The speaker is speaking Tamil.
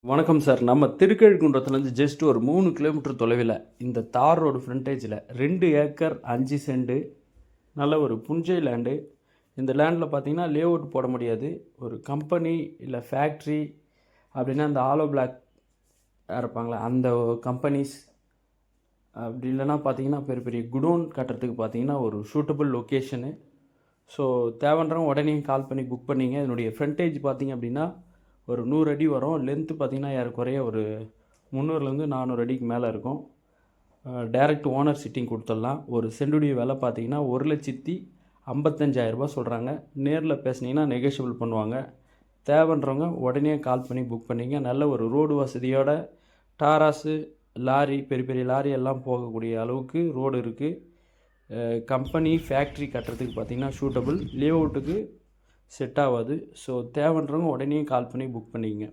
வணக்கம் சார். நம்ம திருக்கழுக்குன்றத்துலேருந்து ஜஸ்ட் ஒரு 3 கிலோமீட்டர் தொலைவில் இந்த தார் ரோடு ஃப்ரண்டேஜில் 2 ஏக்கர் 5 சென்ட் நல்ல ஒரு புஞ்சை லேண்டு. இந்த லேண்டில் பார்த்தீங்கன்னா லே அவுட் போட முடியாது. ஒரு கம்பெனி இல்லை ஃபேக்ட்ரி அப்படின்னா அந்த ஆலோ பிளாக் இருப்பாங்களே அந்த கம்பெனிஸ், அப்படி இல்லைன்னா பார்த்தீங்கன்னா பெரிய பெரிய குடோன் கட்டுறதுக்கு பார்த்தீங்கன்னா ஒரு சூட்டபிள் லொக்கேஷனு. ஸோ தேவைன்றவங்க உடனே கால் பண்ணி புக் பண்ணிங்க. இதனுடைய ஃப்ரண்டேஜ் பார்த்தீங்க அப்படின்னா ஒரு 100 அடி வரும். லென்த்து பார்த்திங்கன்னா ஏறக்குறைய ஒரு 300லேருந்து 400 அடிக்கு மேலே இருக்கும். டைரக்ட் ஓனர் சிட்டிங் கொடுத்துடலாம். ஒரு சென்டுடைய விலை பார்த்திங்கன்னா 1,55,000 சொல்கிறாங்க. நேரில் பேசுனீங்கன்னா நெகோஷியபிள் பண்ணுவாங்க. தேவைன்றவங்க உடனே கால் பண்ணி புக் பண்ணிங்க. நல்ல ஒரு ரோடு வசதியோட டாராஸு லாரி, பெரிய பெரிய லாரி எல்லாம் போகக்கூடிய அளவுக்கு ரோடு இருக்குது. கம்பெனி ஃபேக்ட்ரி கட்டுறதுக்கு பார்த்திங்கன்னா சூட்டபிள், லே அவுட்டுக்கு செட் ஆகாது. ஸோ தேவைன்றவங்க உடனே கால் பண்ணி புக் பண்ணிக்கங்க.